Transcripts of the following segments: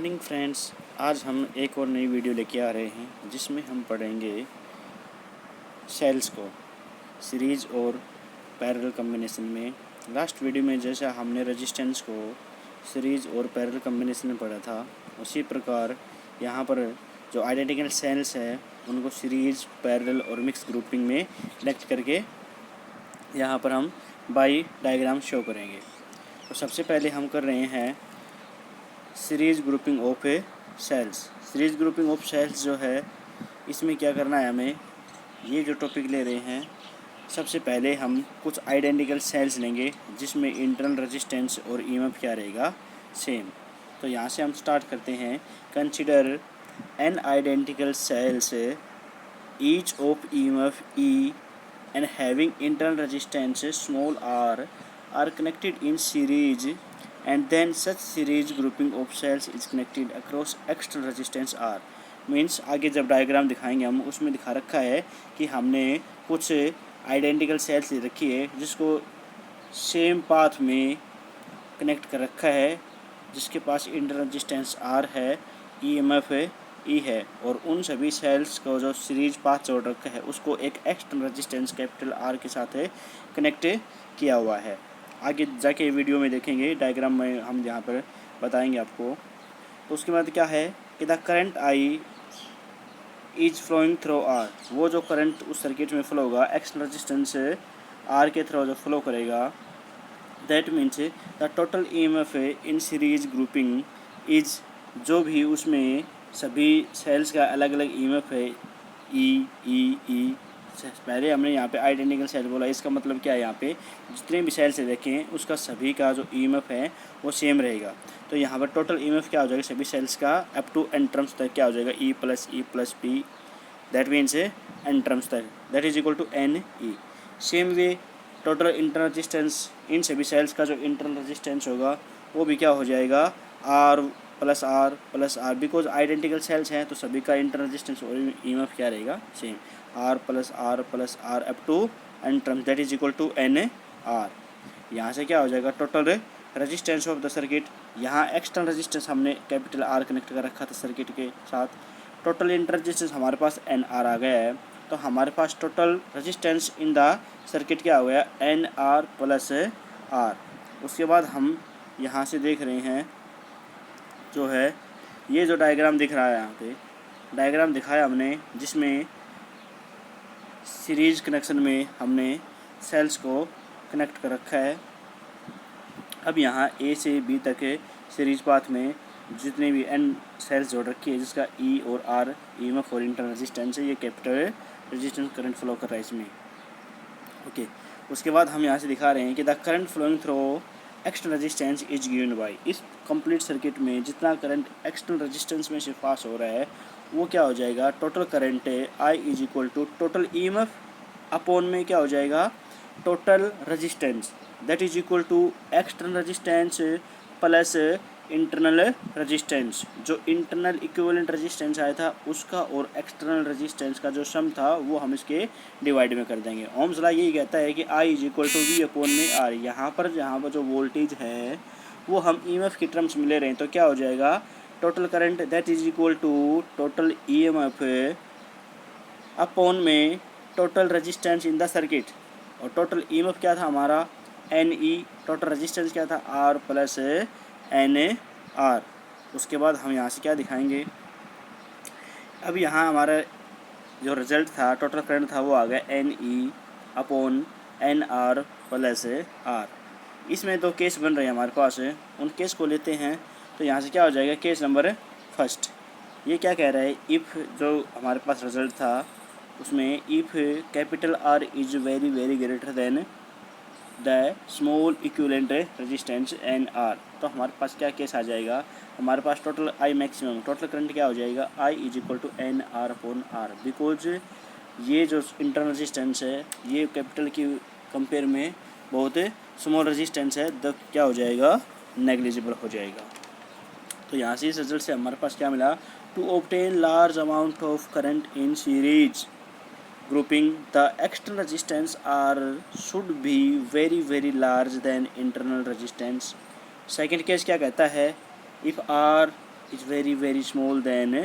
Morning friends, आज हम एक और नई वीडियो लेके आ रहे हैं जिसमें हम पढ़ेंगे सेल्स को सीरीज़ और पैरेलल कॉम्बिनेशन में। लास्ट वीडियो में जैसा हमने रेजिस्टेंस को सीरीज़ और पैरेलल कॉम्बिनेशन में पढ़ा था, उसी प्रकार यहाँ पर जो आइडेंटिकल सेल्स है उनको सीरीज़, पैरेलल और मिक्स ग्रुपिंग में कनेक्ट करके यहाँ पर हम बाई डायग्राम शो करेंगे। तो सबसे पहले हम कर रहे हैं series grouping of a cells. Series grouping of cells जो है, इसमें क्या करना है हमें, ये जो टॉपिक ले रहे हैं, सबसे पहले हम कुछ आइडेंटिकल सेल्स लेंगे जिसमें इंटरनल रेजिस्टेंस और ईएमएफ क्या रहेगा, सेम। तो यहाँ से हम स्टार्ट करते हैं। Consider n identical cells each of EMF E and having internal resistance small r connected in series and then such series grouping of cells is connected across external resistance R। Means आगे जब diagram दिखाएंगे हम, उसमें दिखा रखा है कि हमने कुछ आइडेंटिकल सेल्स ले रखी है जिसको सेम पाथ में कनेक्ट कर रखा है, जिसके पास इंटरनल रेजिस्टेंस R है, ईएमएफ E है, और उन सभी सेल्स को जो सीरीज पाथ जोड़ रखा है उसको एक एक्सटर्नल रेजिस्टेंस कैपिटल R के साथ कनेक्ट किया हुआ है। आगे जाके वीडियो में देखेंगे, डायग्राम में हम यहाँ पर बताएंगे आपको। तो उसके बाद क्या है कि the current I is flowing through r, वो जो करंट उस सर्किट में फ्लो होगा एक्सटर्नल रेजिस्टेंस आर के थ्रू जो फ्लो करेगा, that means the total EMF in series grouping is, जो भी उसमें सभी सेल्स का अलग अलग ईएमएफ है, ई। पहले हमने यहाँ पे आइडेंटिकल सेल बोला, इसका मतलब क्या है, यहाँ पे जितने भी सेल्स देखें उसका सभी का जो ईएमएफ है वो सेम रहेगा। तो यहाँ पर टोटल ईएमएफ क्या हो जाएगा सभी सेल्स का अप टू एन टर्म्स तक क्या हो जाएगा, E plus P, that means N terms तक, that is equal to N E. Same way total internal resistance, इन सभी सेल्स का जो इंटरनल रेजिस्टेंस होगा वो भी क्या हो जाएगा, r plus r, because identical cells हैं तो सभी का इंटरनल रेजिस्टेंस और ईएमएफ क्या रहेगा, same, r plus r up to n terms, that is equal to N r. यहाँ से क्या हो जाएगा, total resistance of the circuit, यहाँ एक्सटर्नल रेजिस्टेंस हमने कैपिटल आर कनेक्ट कर रखा था सर्किट के साथ, टोटल इंटर रेजिस्टेंस हमारे पास एन आर आ गया है, तो हमारे पास total resistance in the circuit क्या हो गया, एन आर प्लस आर। उसके बाद हम यहाँ से देख रहे हैं जो है, ये जो डायग्राम दिख रहा है, यहाँ पे डायग्राम दिखाया हमने जिसमें सीरीज कनेक्शन में हमने सेल्स को कनेक्ट कर रखा है। अब यहाँ ए से बी तक सीरीज पाथ में जितने भी एन सेल्स जोड़ रखी है जिसका ई और आर ईएमएफ और इंटरनल रेजिस्टेंस है, ये कैपिटल रेजिस्टेंस करंट फ्लो कर रहा है इसमें। ओके, उसके बाद हम यहाँ से दिखा रहे हैं कि the current flowing through external resistance is given by, इस कंप्लीट सर्किट में जितना करंट एक्सटर्नल रेजिस्टेंस में से पास हो रहा है वो क्या हो जाएगा, total current I is equal to total EMF upon में क्या हो जाएगा, total resistance, that is equal to external resistance plus internal resistance. जो इंटरनल इक्विवेलेंट रेजिस्टेंस आया था उसका और एक्सटर्नल रेजिस्टेंस का जो सम था वो हम इसके डिवाइड में कर देंगे। ओम्स लॉ यही कहता है कि I is equal to V upon में आर। यहाँ पर जो वोल्टेज है वो हम ईएमएफ की टर्म्स में ले रहे हैं, तो क्या हो जाएगा, total current that is equal to total EMF upon में total resistance in the circuit, और टोटल ईएमएफ क्या था हमारा, एन ई, टोटल रेजिस्टेंस क्या था, आर प्लस एन आर। उसके बाद हम यहाँ से क्या दिखाएंगे, अब यहाँ हमारा जो रिजल्ट था टोटल करंट था वो आ गया n E upon N r plus r. इसमें दो केस बन रहे हैं हमारे पास, उन केस को लेते हैं। तो यहाँ से क्या हो जाएगा, केस नंबर फर्स्ट, ये क्या कह रहा है, इफ़ जो हमारे पास रिजल्ट था उसमें if capital R is very very greater than the small equivalent resistance N R, तो हमारे पास क्या केस आ जाएगा, हमारे पास total I maximum, total current क्या हो जाएगा, I is equal to N R upon R, because ये जो इंटरनल रेजिस्टेंस है ये कैपिटल की कंपेयर में बहुत स्मॉल रेजिस्टेंस है, तो क्या हो जाएगा, नेग्लिजिबल हो जाएगा। तो यहाँ से इस रिजल्ट से हमारे पास क्या मिला, to obtain large amount of current in series grouping the external resistance R should be very large than internal resistance। Second case क्या कहता है, if R is very small then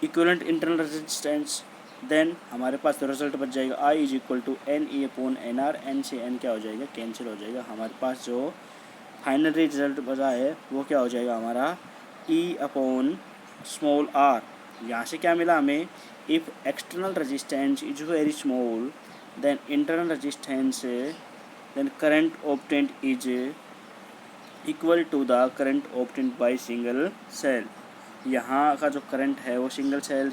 equivalent internal resistance, then हमारे पास तो result बच जाएगा I is equal to N E upon N R. N से N क्या हो जाएगा, कैंसिल हो जाएगा। हमारे पास जो फाइनल रिजल्ट बचा है वो क्या हो जाएगा हमारा ई अपॉन स्मॉल आर। यहाँ से क्या मिला हमें, if external resistance is very small then internal resistance then current obtained is equal to the current obtained by single cell. यहाँ का जो करंट है वो सिंगल सेल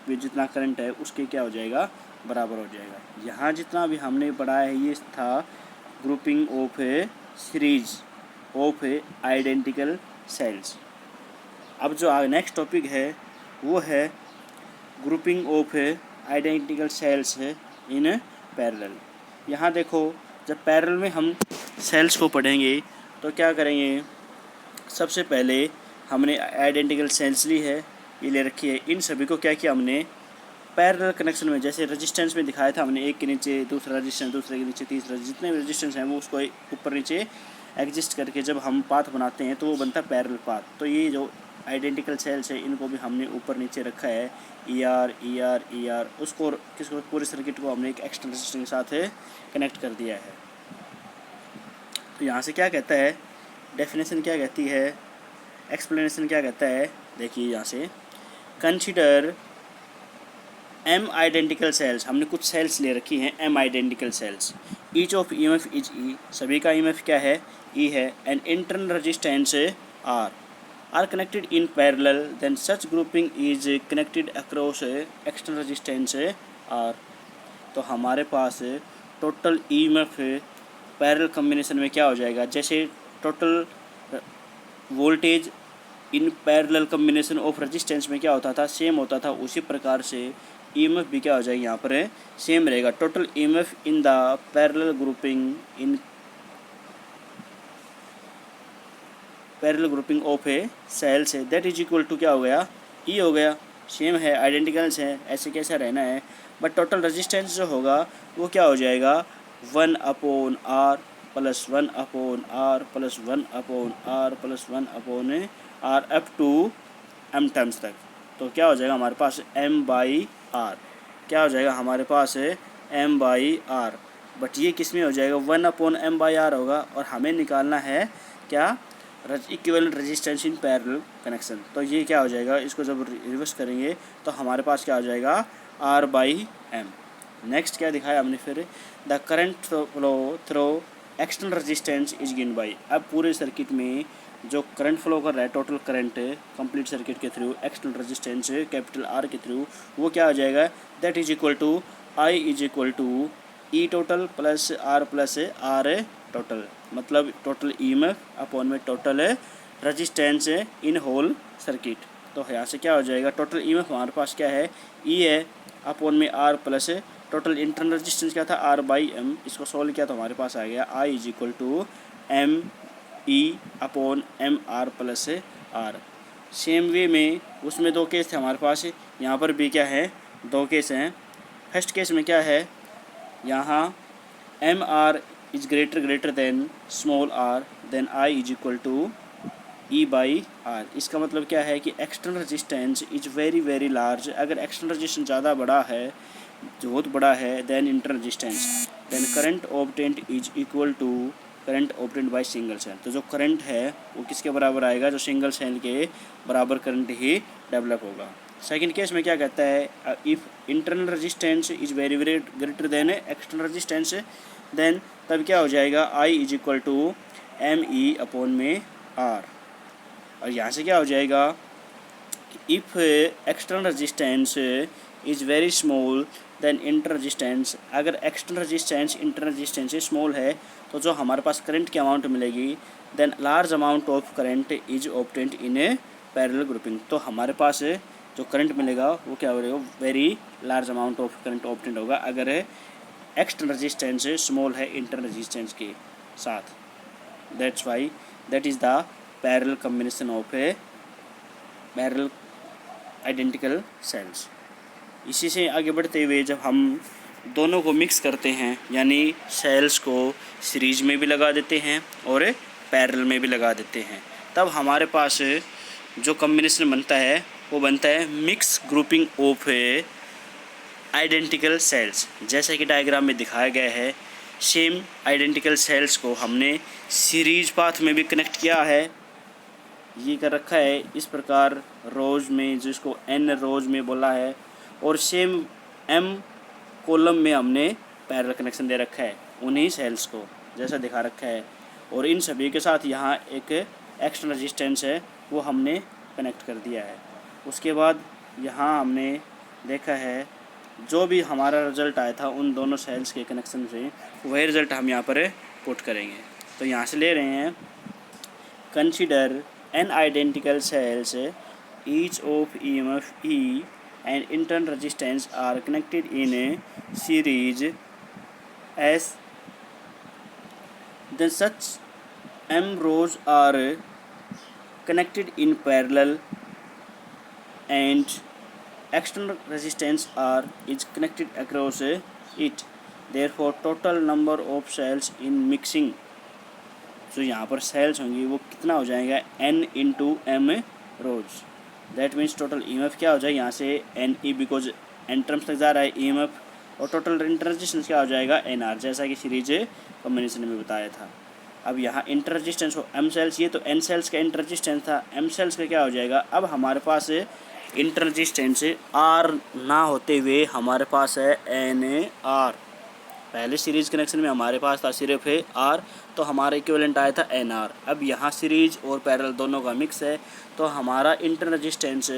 में जितना करंट है उसके क्या हो जाएगा, बराबर हो जाएगा। यहाँ जितना भी हमने पढ़ा है ये था grouping of A series of A identical sales. अब जो नेक्स्ट टॉपिक है वो है grouping of A identical sales है इन पैरेलल। यहाँ देखो जब पैरेलल में हम सेल्स को पढ़ेंगे तो क्या करेंगे, सबसे पहले हमने आइडेंटिकल सेल्स ली है, ये ले रखी है। इन सभी को क्या किया हमने पैरेलल कनेक्शन में, जैसे रेजिस्टेंस में दिखाया था हमने, एक के नीचे दूसरा रेजिस्टेंस, दूसरे के नीचे तीसरा, जितने भी रेजिस्टेंस हैं वो उसको ऊपर नीचे एग्जिस्ट करके जब हम पाथ बनाते हैं तो वो बनता है पैरेलल पाथ। तो ये जो आइडेंटिकल सेल्स है इनको भी हमने ऊपर नीचे रखा है, ई आर उसको किसको पूरे सर्किट को हमने एक एक्सटर्नल रेजिस्टेंस के साथ कनेक्ट कर दिया है। तो यहाँ से क्या कहता है, डेफिनेशन क्या कहती है, एक्सप्लेनेशन क्या कहता है, देखिए यहाँ से कंसीडर एम आइडेंटिकल सेल्स। हमने कुछ सेल्स ले रखी हैं M identical cells, each of E M F is E, सभी का ई एम एफ क्या है, ई है, and internal resistance R connected in parallel, then such grouping is connected across external resistance R. तो हमारे पास total E M F parallel combination में क्या हो जाएगा, जैसे total voltage in parallel combination of resistance में क्या होता था, सेम होता था, उसी प्रकार से ईएमएफ भी क्या हो जाएगा यहाँ पर सेम रहेगा। Total EMF in the parallel grouping of a cells है दैट इज इक्वल टू क्या हो गया, ई हो गया, सेम है, आइडेंटिकल्स है, ऐसे कैसा रहना है। बट टोटल रेजिस्टेंस जो होगा वो क्या हो जाएगा 1 upon r plus 1 upon r plus 1 upon r plus 1 upon r up to m terms तक। तो क्या हो जाएगा हमारे पास एम बाई आर, क्या हो जाएगा हमारे पास एम बाई आर। बट ये किस में हो जाएगा 1 अपॉन एम बाई आर होगा, और हमें निकालना है क्या equivalent resistance in parallel connection. तो ये क्या हो जाएगा, इसको जब रिवर्स करेंगे तो हमारे पास क्या हो जाएगा आर बाई एम। नेक्स्ट क्या दिखाया हमने फिर, the current flow through external resistance is given by. अब पूरे सर्किट में जो करंट फ्लो कर रहा है, टोटल करंट कंप्लीट सर्किट के through external resistance capital R के थ्रू, वो क्या हो जाएगा that is equal to I is equal to E total plus r total, मतलब टोटल ईएमएफ अपॉन में total resistance in whole circuit. तो यहाँ से क्या हो जाएगा, टोटल ईएमएफ हमारे पास क्या है ई है, अपॉन में R plus total internal resistance क्या था आर बाई एम। इसको सॉल्व किया तो हमारे पास आ गया I is equal to M E upon M R plus R. Same way में उसमें दो केस थे हमारे पास, यहाँ पर भी क्या है दो केस हैं। फर्स्ट केस में क्या है, यहाँ m R is greater than small r then I is equal to E by R. इसका मतलब क्या है कि external resistance is very large. अगर एक्सटर्नल रेजिस्टेंस ज़्यादा बड़ा है, बहुत बड़ा है, then internal resistance, then current obtained is equal to current obtained by single cell. तो जो करंट है वो किसके बराबर आएगा, जो सिंगल सेल के बराबर करंट ही डेवलप होगा। सेकंड केस में क्या कहता है, if internal resistance is very greater than external resistance, then तब क्या हो जाएगा I is equal to M E upon में आर। और यहाँ से क्या हो जाएगा, if external resistance is very small then internal resistance. अगर एक्सटर्नल रेजिस्टेंस इंटरनल रेजिस्टेंस से स्मॉल है तो जो हमारे पास करंट की अमाउंट मिलेगी, then large amount of current is obtained in A parallel grouping. तो हमारे पास जो करंट मिलेगा वो क्या हो रहेगा, very large amount of current obtained होगा अगर एक्सटर्नल रेजिस्टेंस स्मॉल है इंटरनल रेजिस्टेंस के साथ। That's why that is the parallel combination of A parallel identical sales. इसी से आगे बढ़ते हुए जब हम दोनों को मिक्स करते हैं, यानी सेल्स को सीरीज में भी लगा देते हैं और पैरेलल में भी लगा देते हैं, तब हमारे पास जो कॉम्बिनेशन बनता है वो बनता है mix grouping of identical sales. जैसा कि डायग्राम में दिखाया गया है, सेम आइडेंटिकल सेल्स को हमने सीरीज पाथ में भी कनेक्ट किया है। ये कर रखा है इस प्रकार रोज में, जिसको n रोज में बोला है, और सेम m कॉलम में हमने पैरेलल कनेक्शन दे रखा है उन्हीं सेल्स को, जैसा दिखा रखा है। और इन सभी के साथ यहाँ एक एक्स्ट्रा रेजिस्टेंस है, वो हमने कनेक्ट कर दिया है। उसके बाद यहाँ हमने देखा है जो भी हमारा रिज़ल्ट आया था उन दोनों सेल्स के कनेक्शन से, वही रिज़ल्ट हम यहाँ पर पुट करेंगे। तो यहाँ से ले रहे हैं, consider n identical cells, each of EMF E and internal resistance are connected in a series as then such m rows are connected in parallel and external resistance R is connected across it. Therefore total number of cells in mixing, जो यहाँ पर sales होंगी वो कितना हो जाएगा n into m rows. That means total EMF क्या हो जाएगा यहाँ से NE, बिकॉज n टर्म्स तक जा रहा है EMF, और टोटल इंटर रेजिस्टेंस क्या हो जाएगा NR, जैसा कि सीरीज कॉम्बिनेशन में बताया था। अब यहाँ इंटर रेजिस्टेंस हो M सेल्स, ये तो N सेल्स का इंटर रेजिस्टेंस था, M सेल्स का क्या हो जाएगा। अब हमारे पास इंटर रेजिस्टेंस R ना होते हुए हमारे पास है NR। पहले सीरीज़ कनेक्शन में हमारे पास था सिर्फ R, तो हमारा इक्विवेलेंट आया था NR। अब यहाँ सीरीज और पैरेलल दोनों का मिक्स है, तो हमारा इंटर रेजिस्टेंस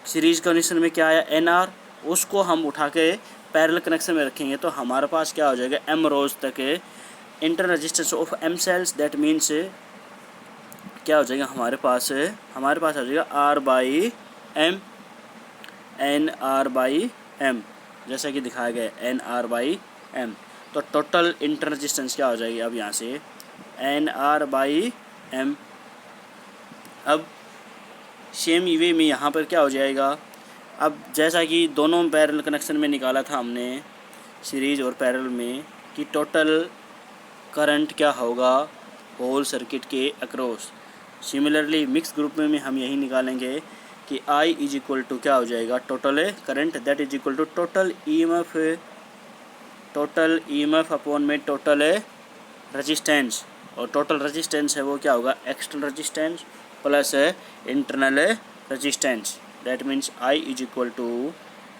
सीरीज कनेक्शन में क्या आया NR, उसको हम उठा के पैरेलल कनेक्शन में रखेंगे तो हमारे पास क्या हो जाएगा M रोज तक inter resistance of M cells. That means क्या हो जाएगा हमारे पास आ जाएगा R by M, NR by M, जैसा कि दिखाया गया है NR बाई M। तो टोटल इंटर रेजिस्टेंस क्या हो जाएगी अब यहाँ से NR बाई M। अब सेम वे में यहाँ पर क्या हो जाएगा, अब जैसा कि दोनों पैरेलल कनेक्शन में निकाला था हमने सीरीज और पैरेलल में कि टोटल करंट क्या होगा होल सर्किट के अक्रॉस, सिमिलरली मिक्स ग्रुप में हम यही निकालेंगे कि I इज इक्वल टू क्या हो जाएगा total current, that is equal to total EMF upon में टोटल रेजिस्टेंस, और टोटल रेजिस्टेंस है वो क्या होगा external resistance plus internal resistance. That means I is equal to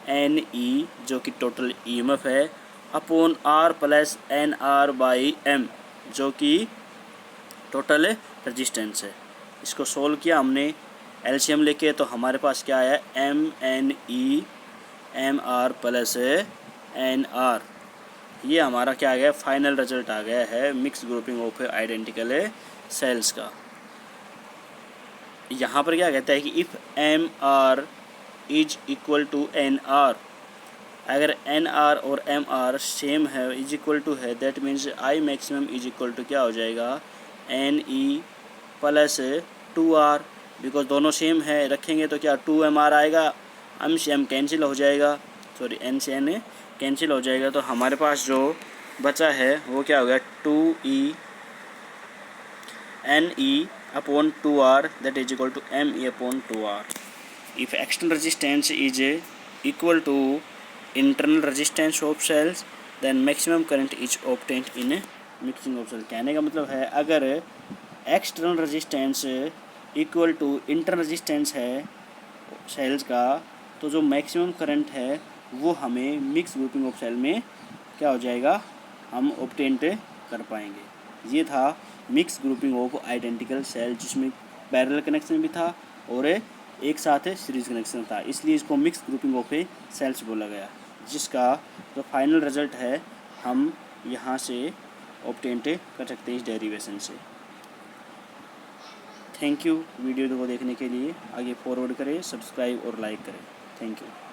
NE जो कि टोटल EMF है upon R plus NR by M जो कि टोटल रेजिस्टेंस है। इसको सोल्व किया हमने LCM लेके, तो हमारे पास क्या आया MNE MR प्लस NR। ये हमारा क्या आ गया फाइनल रिजल्ट आ गया है mix grouping of identical cells का। यहाँ पर क्या कहता है कि if MR is equal to NR, अगर NR और MR सेम है इज इक्वल टू है, that means I maximum is equal to क्या हो जाएगा NE प्लस 2R, बिकॉज दोनों सेम है रखेंगे तो क्या 2MR आएगा, M से M कैंसिल हो जाएगा, सॉरी N से N कैंसिल हो जाएगा, तो हमारे पास जो बचा है वो क्या हो गया 2E NE upon 2R that is equal to ME upon 2R। If external resistance is equal to internal resistance of cells then maximum current is obtained in mixing of cell. कहने का मतलब है अगर external resistance equal to internal resistance है cells का, तो जो maximum current है वो हमें मिक्स ग्रुपिंग ऑफ सेल में क्या हो जाएगा हम ऑब्टेन कर पाएंगे। ये था mix grouping of identical cell जिसमें पैरेलल कनेक्शन भी था और एक साथ सीरीज कनेक्शन था, इसलिए इसको मिक्स ग्रुपिंग ऑफ सेल्स बोला गया, जिसका जो फाइनल रिजल्ट है हम यहाँ से ऑब्टेन कर सकते हैं इस डेरिवेशन से। थैंक यू वीडियो को देखने के लिए। आगे फॉरवर्ड करें, सब्सक्राइब और लाइक करें। Thank you.